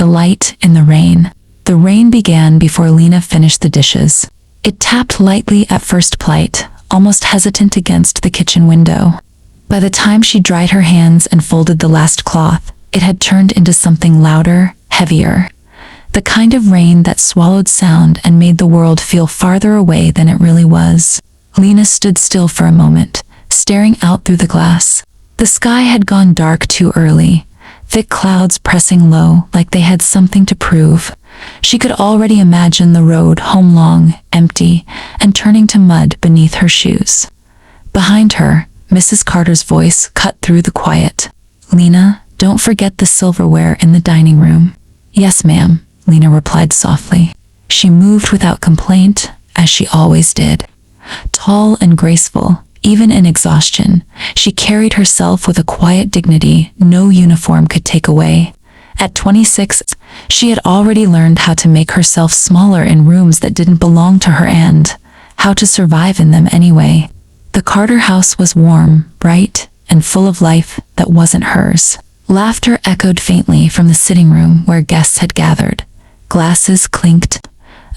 The light in the rain. The rain began before Lena finished the dishes. It tapped lightly at first plight, almost hesitant against the kitchen window. By the time she dried her hands and folded the last cloth, it had turned into something louder, heavier. The kind of rain that swallowed sound and made the world feel farther away than it really was. Lena stood still for a moment, staring out through the glass. The sky had gone dark too early, thick clouds pressing low like they had something to prove. She could already imagine the road home long, empty, and turning to mud beneath her shoes. Behind her, Mrs. Carter's voice cut through the quiet. "Lena, don't forget the silverware in the dining room." "Yes, ma'am," Lena replied softly. She moved without complaint, as she always did. Tall and graceful, even in exhaustion, she carried herself with a quiet dignity no uniform could take away. At 26, she had already learned how to make herself smaller in rooms that didn't belong to her and how to survive in them anyway. The Carter house was warm, bright, and full of life that wasn't hers. Laughter echoed faintly from the sitting room where guests had gathered. Glasses clinked.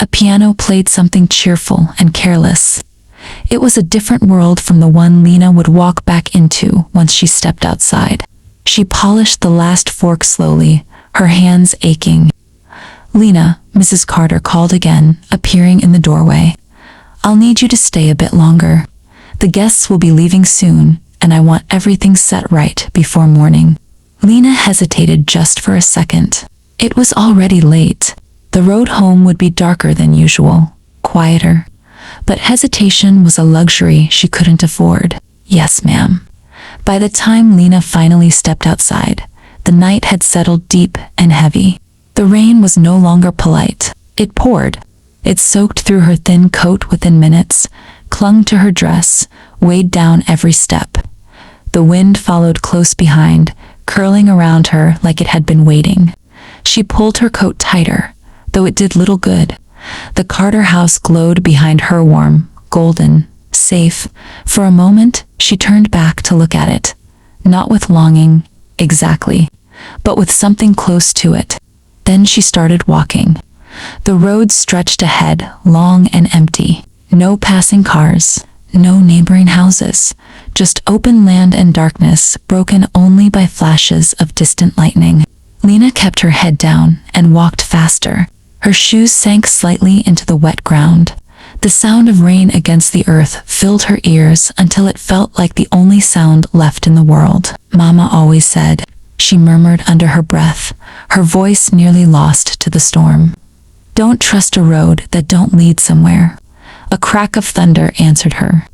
A piano played something cheerful and careless. It was a different world from the one Lena would walk back into once she stepped outside. She polished the last fork slowly, her hands aching. "Lena," Mrs. Carter called again, appearing in the doorway. "I'll need you to stay a bit longer. The guests will be leaving soon, and I want everything set right before morning." Lena hesitated just for a second. It was already late. The road home would be darker than usual, quieter. But hesitation was a luxury she couldn't afford. "Yes, ma'am." By the time Lena finally stepped outside, the night had settled deep and heavy. The rain was no longer polite. It poured. It soaked through her thin coat within minutes, clung to her dress, weighed down every step. The wind followed close behind, curling around her like it had been waiting. She pulled her coat tighter, though it did little good. The Carter house glowed behind her warm, golden, safe. For a moment, she turned back to look at it. Not with longing, exactly, but with something close to it. Then she started walking. The road stretched ahead, long and empty. No passing cars, no neighboring houses, just open land and darkness broken only by flashes of distant lightning. Lena kept her head down and walked faster. Her shoes sank slightly into the wet ground. The sound of rain against the earth filled her ears until it felt like the only sound left in the world. "Mama always said," she murmured under her breath, her voice nearly lost to the storm. "Don't trust a road that don't lead somewhere." A crack of thunder answered her.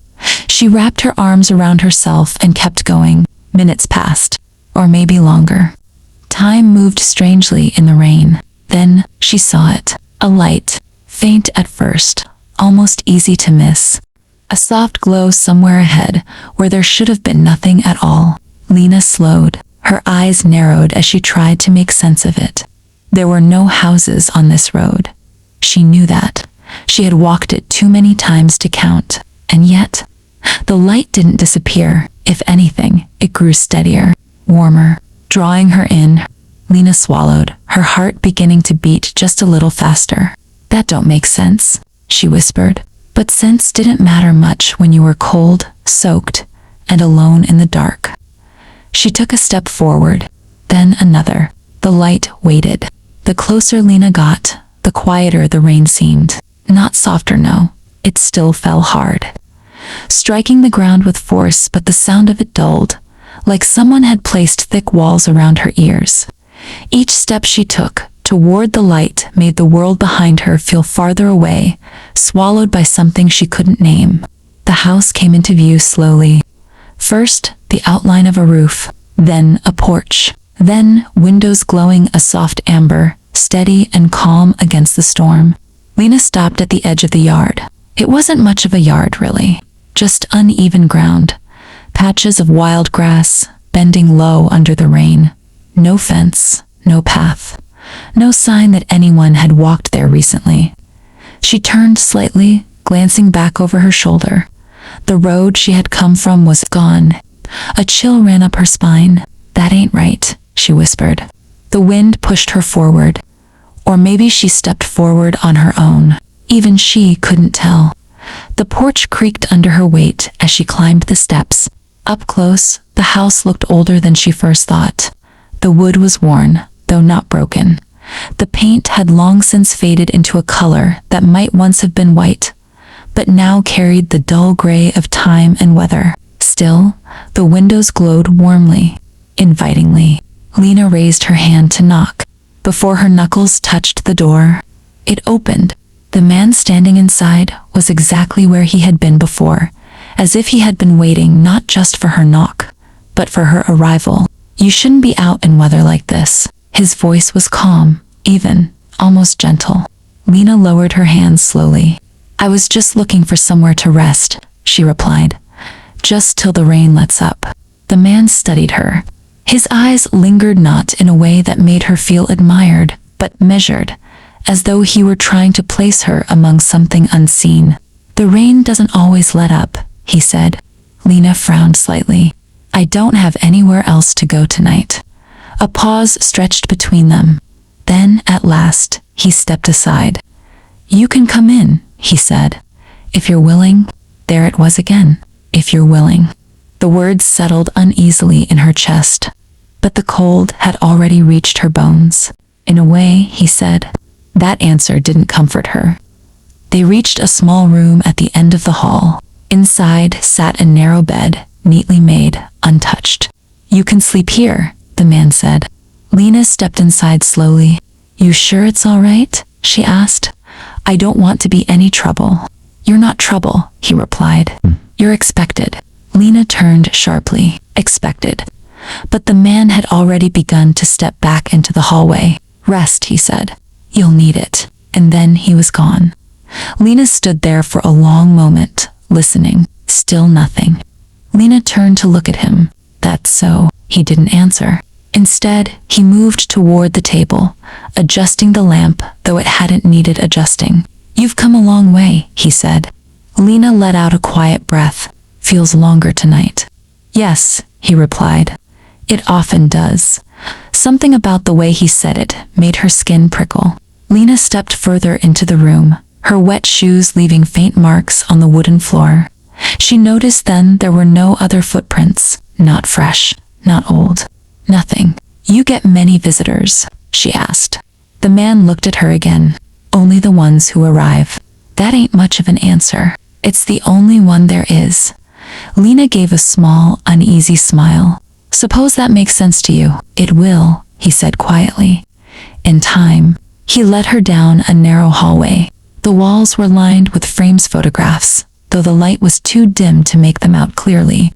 She wrapped her arms around herself and kept going. Minutes passed, or maybe longer. Time moved strangely in the rain. Then she saw it. A light, faint at first, almost easy to miss. A soft glow somewhere ahead, where there should have been nothing at all. Lena slowed. Her eyes narrowed as she tried to make sense of it. There were no houses on this road. She knew that. She had walked it too many times to count. And yet, the light didn't disappear. If anything, it grew steadier, warmer, drawing her in. Lena swallowed, her heart beginning to beat just a little faster. "That don't make sense," she whispered. But sense didn't matter much when you were cold, soaked, and alone in the dark. She took a step forward, then another. The light waited. The closer Lena got, the quieter the rain seemed. Not softer, no. It still fell hard, striking the ground with force, but the sound of it dulled, like someone had placed thick walls around her ears. Each step she took toward the light made the world behind her feel farther away, swallowed by something she couldn't name. The house came into view slowly. First, the outline of a roof, then a porch, then windows glowing a soft amber, steady and calm against the storm. Lena stopped at the edge of the yard. It wasn't much of a yard, really, just uneven ground, patches of wild grass bending low under the rain. No fence, no path, no sign that anyone had walked there recently. She turned slightly, glancing back over her shoulder. The road she had come from was gone. A chill ran up her spine. "That ain't right," she whispered. The wind pushed her forward. Or maybe she stepped forward on her own. Even she couldn't tell. The porch creaked under her weight as she climbed the steps. Up close, the house looked older than she first thought. The wood was worn, though not broken. The paint had long since faded into a color that might once have been white, but now carried the dull gray of time and weather. Still, the windows glowed warmly, invitingly. Lena raised her hand to knock. Before her knuckles touched the door, it opened. The man standing inside was exactly where he had been before, as if he had been waiting not just for her knock, but for her arrival. "You shouldn't be out in weather like this." His voice was calm, even, almost gentle. Lena lowered her hands slowly. "I was just looking for somewhere to rest," she replied. "Just till the rain lets up." The man studied her. His eyes lingered not in a way that made her feel admired, but measured, as though he were trying to place her among something unseen. "The rain doesn't always let up," he said. Lena frowned slightly. "I don't have anywhere else to go tonight." A pause stretched between them. Then, at last, he stepped aside. "You can come in," he said. "If you're willing." There it was again. "If you're willing." The words settled uneasily in her chest, but the cold had already reached her bones. "In a way," he said. That answer didn't comfort her. They reached a small room at the end of the hall. Inside sat a narrow bed, neatly made, untouched. "You can sleep here," the man said. Lena stepped inside slowly. "You sure it's all right?" she asked. "I don't want to be any trouble." "You're not trouble," he replied. "You're expected." Lena turned sharply. Expected. But the man had already begun to step back into the hallway. "Rest," he said. "You'll need it." And then he was gone. Lena stood there for a long moment, listening. Still nothing. Lena turned to look at him. "That's so." He didn't answer. Instead, he moved toward the table, adjusting the lamp, though it hadn't needed adjusting. "You've come a long way," he said. Lena let out a quiet breath. "Feels longer tonight." "Yes," he replied. "It often does." Something about the way he said it made her skin prickle. Lena stepped further into the room, her wet shoes leaving faint marks on the wooden floor. She noticed then there were no other footprints, not fresh, not old, nothing. "You get many visitors?" she asked. The man looked at her again. "Only the ones who arrive." "That ain't much of an answer." "It's the only one there is." Lena gave a small, uneasy smile. "Suppose that makes sense to you." "It will," he said quietly. "In time." He led her down a narrow hallway. The walls were lined with frames photographs, though the light was too dim to make them out clearly.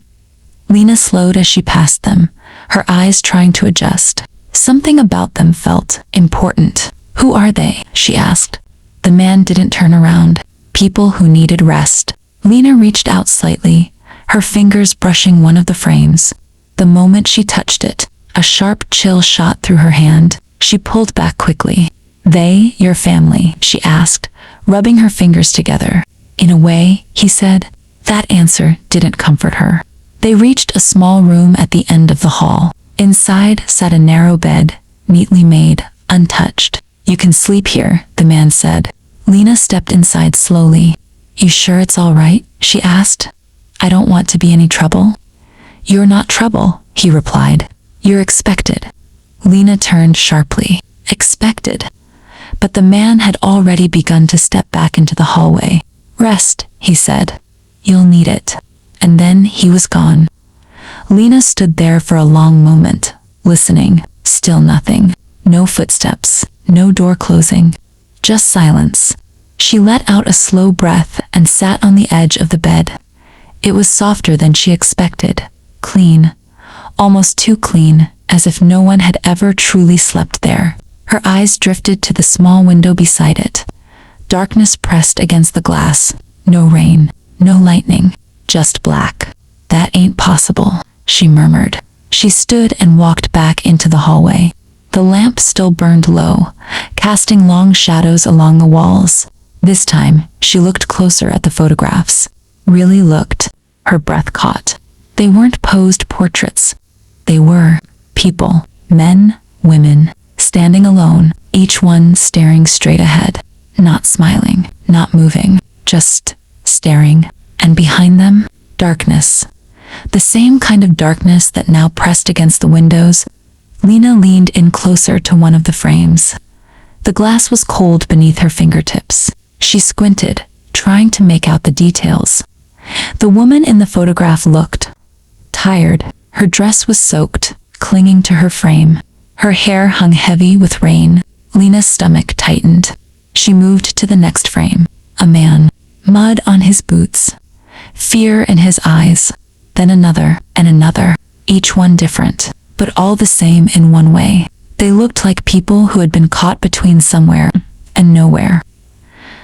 Lena slowed as she passed them, her eyes trying to adjust. Something about them felt important. "Who are they?" she asked. The man didn't turn around. "People who needed rest." Lena reached out slightly, her fingers brushing one of the frames. The moment she touched it, a sharp chill shot through her hand. She pulled back quickly. "They, your family?" she asked, rubbing her fingers together. "In a way," he said. That answer didn't comfort her. They reached a small room at the end of the hall. Inside sat a narrow bed, neatly made, untouched. "You can sleep here," the man said. Lena stepped inside slowly. "You sure it's all right?" she asked. "I don't want to be any trouble." "You're not trouble," he replied. "You're expected." Lena turned sharply. Expected? But the man had already begun to step back into the hallway. "Rest," he said. "You'll need it." And then he was gone. Lena stood there for a long moment, listening. Still nothing. No footsteps, no door closing. Just silence. She let out a slow breath and sat on the edge of the bed. It was softer than she expected. Clean. Almost too clean, as if no one had ever truly slept there. Her eyes drifted to the small window beside it. Darkness pressed against the glass. No rain, no lightning, just black. "That ain't possible," she murmured. She stood and walked back into the hallway. The lamp still burned low, casting long shadows along the walls. This time, she looked closer at the photographs. Really looked. Her breath caught. They weren't posed portraits. They were people. Men, women, standing alone, each one staring straight ahead, not smiling, not moving, just staring. And behind them, darkness. The same kind of darkness that now pressed against the windows. Lena leaned in closer to one of the frames. The glass was cold beneath her fingertips. She squinted, trying to make out the details. The woman in the photograph looked tired. Her dress was soaked, clinging to her frame. Her hair hung heavy with rain. Lena's stomach tightened. She moved to the next frame. A man, mud on his boots, fear in his eyes, then another and another, each one different, but all the same in one way. They looked like people who had been caught between somewhere and nowhere.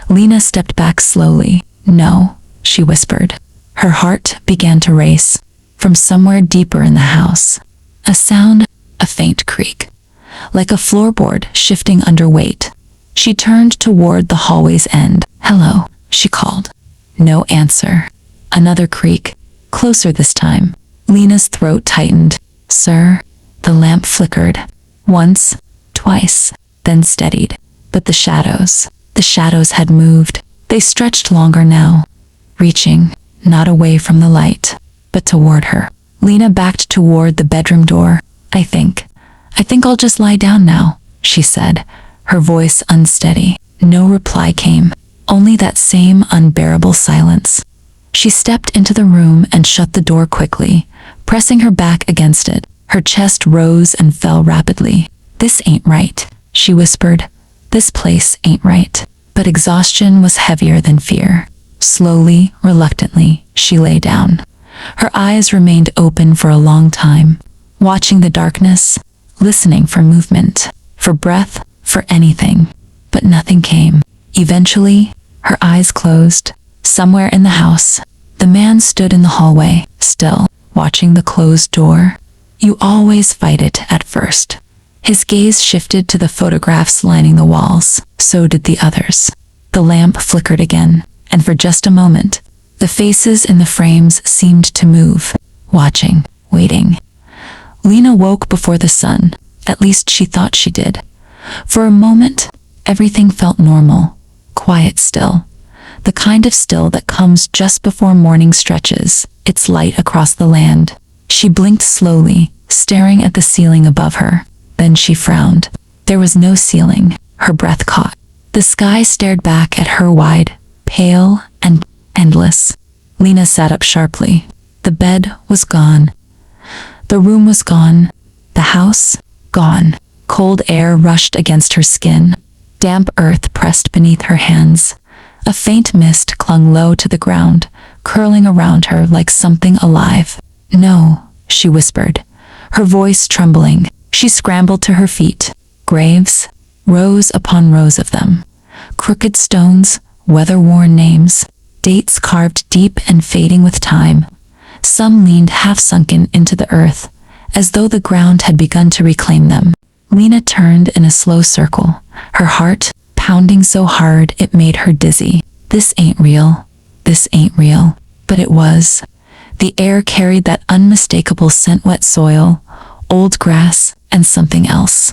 Lena stepped back slowly. "No," she whispered. Her heart began to race. From somewhere deeper in the house, a sound, a faint creak, like a floorboard shifting under weight. She turned toward the hallway's end. "Hello," she called. No answer. Another creak, closer this time. Lena's throat tightened. "Sir?" The lamp flickered. Once, twice, then steadied. But the shadows had moved. They stretched longer now, reaching, not away from the light, but toward her. Lena backed toward the bedroom door. I think I'll just lie down now," she said, her voice unsteady. No reply came, only that same unbearable silence. She stepped into the room and shut the door quickly, pressing her back against it. Her chest rose and fell rapidly. "This ain't right," she whispered. "This place ain't right." But exhaustion was heavier than fear. Slowly, reluctantly, she lay down. Her eyes remained open for a long time, watching the darkness, listening for movement, for breath, for anything. But nothing came. Eventually, her eyes closed. Somewhere in the house, the man stood in the hallway, still, watching the closed door. "You always fight it at first." His gaze shifted to the photographs lining the walls. So did the others. The lamp flickered again, and for just a moment, the faces in the frames seemed to move, watching, waiting. Lena woke before the sun, at least she thought she did. For a moment, everything felt normal, quiet still. The kind of still that comes just before morning stretches its light across the land. She blinked slowly, staring at the ceiling above her. Then she frowned. There was no ceiling. Her breath caught. The sky stared back at her wide, pale, and endless. Lena sat up sharply. The bed was gone. The room was gone. The house, gone. Cold air rushed against her skin. Damp earth pressed beneath her hands. A faint mist clung low to the ground, curling around her like something alive. "No," she whispered, her voice trembling. She scrambled to her feet. Graves, rows upon rows of them. Crooked stones, weather-worn names, dates carved deep and fading with time. Some leaned half-sunken into the earth, as though the ground had begun to reclaim them. Lena turned in a slow circle, her heart pounding so hard it made her dizzy. This ain't real. This ain't real. But it was. The air carried that unmistakable scent, wet soil, old grass, and something else.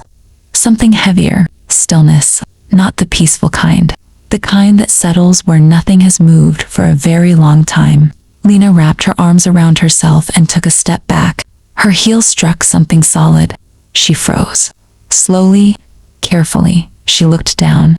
Something heavier, stillness, not the peaceful kind. The kind that settles where nothing has moved for a very long time. Lena wrapped her arms around herself and took a step back. Her heel struck something solid. She froze. Slowly, carefully, she looked down.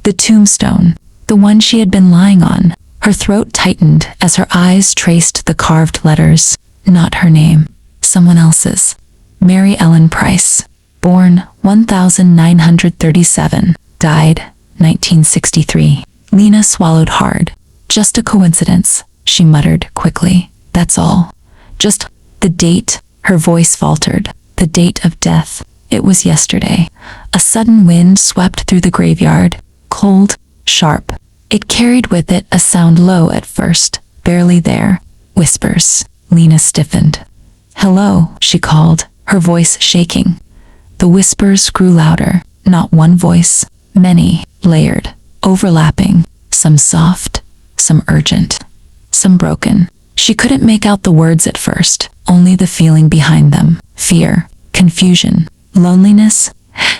The tombstone, the one she had been lying on. Her throat tightened as her eyes traced the carved letters. Not her name, someone else's. Mary Ellen Price, born 1937, died 1963. Lena swallowed hard. Just a coincidence, she muttered quickly. That's all. Just the date, her voice faltered. The date of death. It was yesterday. A sudden wind swept through the graveyard, cold, sharp. It carried with it a sound low at first, barely there. Whispers. Lena stiffened. "Hello," she called, her voice shaking. The whispers grew louder. Not one voice, many, layered, overlapping, some soft, some urgent, some broken. She couldn't make out the words at first, only the feeling behind them. Fear, confusion, loneliness,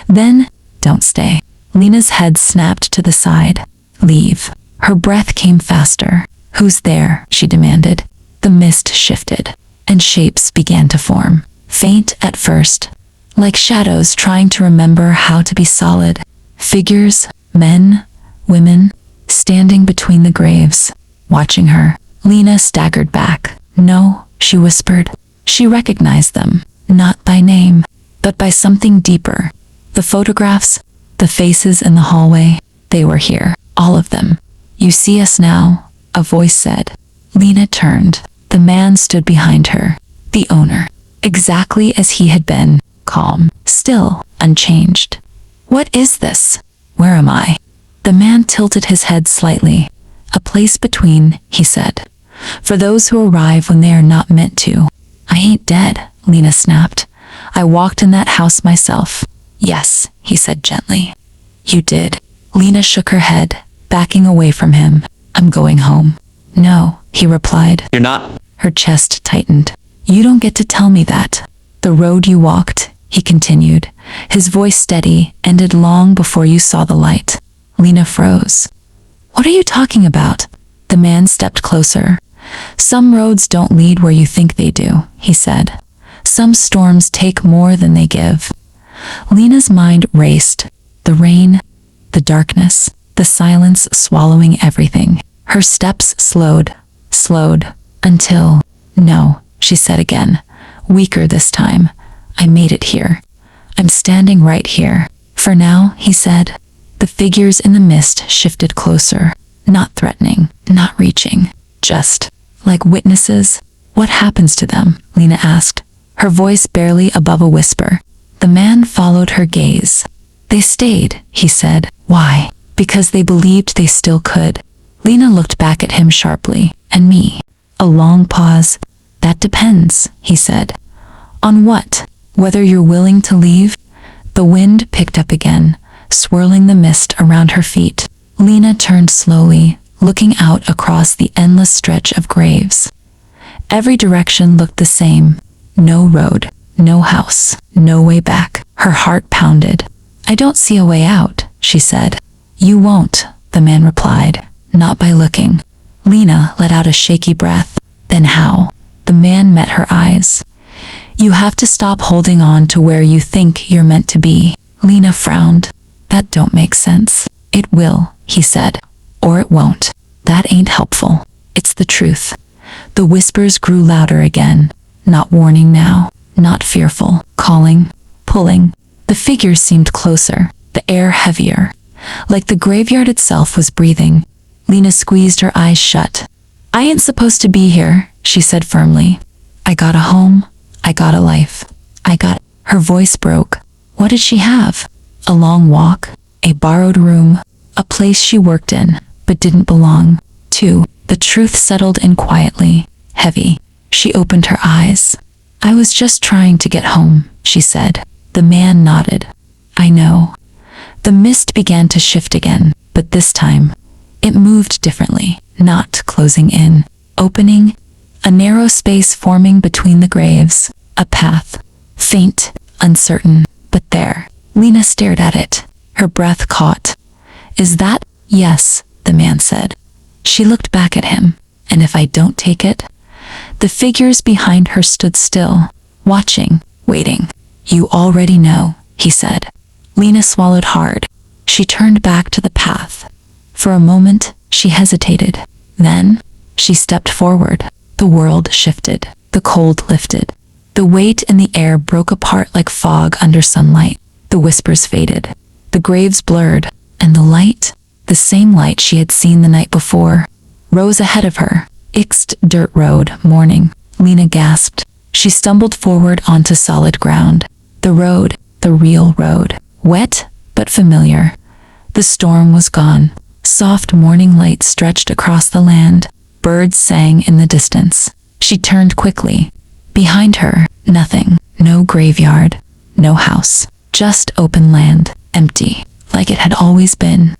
Then, don't stay. Lena's head snapped to the side. Leave. Her breath came faster. Who's there? She demanded. The mist shifted, and shapes began to form. Faint at first, like shadows trying to remember how to be solid. Figures, men, women, standing between the graves, watching her. Lena staggered back. No, she whispered. She recognized them, not by name, but by something deeper. The photographs, the faces in the hallway, they were here, all of them. You see us now, a voice said. Lena turned. The man stood behind her, the owner, exactly as he had been, calm, still, unchanged. What is this? Where am I? The man tilted his head slightly. A place between, he said. For those who arrive when they are not meant to. I ain't dead, Lena snapped. I walked in that house myself. Yes, he said gently. You did. Lena shook her head, backing away from him. I'm going home. No, he replied. You're not? Her chest tightened. You don't get to tell me that. The road you walked, he continued, his voice steady, ended long before you saw the light. Lena froze. What are you talking about? The man stepped closer. Some roads don't lead where you think they do, he said. Some storms take more than they give. Lena's mind raced. The rain, the darkness, the silence swallowing everything. Her steps slowed, until, no, she said again, weaker this time. I made it here. I'm standing right here. For now, he said. The figures in the mist shifted closer, not threatening, not reaching, just like witnesses. What happens to them? Lena asked, her voice barely above a whisper. The man followed her gaze. They stayed, he said. Why? Because they believed they still could. Lena looked back at him sharply. And me? A long pause. That depends, he said. On what? Whether you're willing to leave? The wind picked up again, swirling the mist around her feet. Lena turned slowly, looking out across the endless stretch of graves. Every direction looked the same. No road, no house, no way back. Her heart pounded. I don't see a way out, she said. You won't, the man replied, not by looking. Lena let out a shaky breath. Then how? The man met her eyes. You have to stop holding on to where you think you're meant to be. Lena frowned. That don't make sense. It will, he said. Or it won't. That ain't helpful. It's the truth. The whispers grew louder again. Not warning now. Not fearful. Calling. Pulling. The figures seemed closer. The air heavier. Like the graveyard itself was breathing. Lena squeezed her eyes shut. I ain't supposed to be here, she said firmly. I got a home. I got a life. Her voice broke. What did she have? A long walk, a borrowed room, a place she worked in, but didn't belong to. The truth settled in quietly, heavy. She opened her eyes. I was just trying to get home, she said. The man nodded. I know. The mist began to shift again, but this time, it moved differently, not closing in, opening, a narrow space forming between the graves, a path, faint, uncertain, but there. Lena stared at it, her breath caught. Is that? Yes, the man said. She looked back at him. And if I don't take it? The figures behind her stood still, watching, waiting. You already know, he said. Lena swallowed hard. She turned back to the path. For a moment, she hesitated. Then, she stepped forward. The world shifted. The cold lifted. The weight in the air broke apart like fog under sunlight. The whispers faded. The graves blurred. And the light, the same light she had seen the night before, rose ahead of her. Ixed dirt road, morning. Lena gasped. She stumbled forward onto solid ground. The road, the real road. Wet, but familiar. The storm was gone. Soft morning light stretched across the land. Birds sang in the distance. She turned quickly. Behind her, nothing. No graveyard. No house. Just open land. Empty. Like it had always been.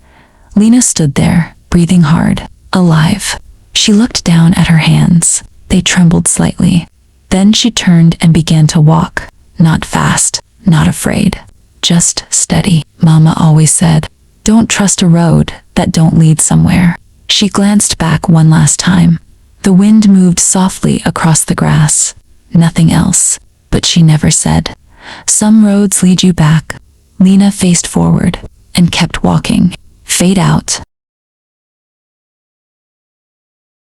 Lena stood there, breathing hard. Alive. She looked down at her hands. They trembled slightly. Then she turned and began to walk. Not fast. Not afraid. Just steady, Mama always said. Don't trust a road that don't lead somewhere. She glanced back one last time. The wind moved softly across the grass. Nothing else. But she never said, "Some roads lead you back." Lena faced forward and kept walking. Fade out.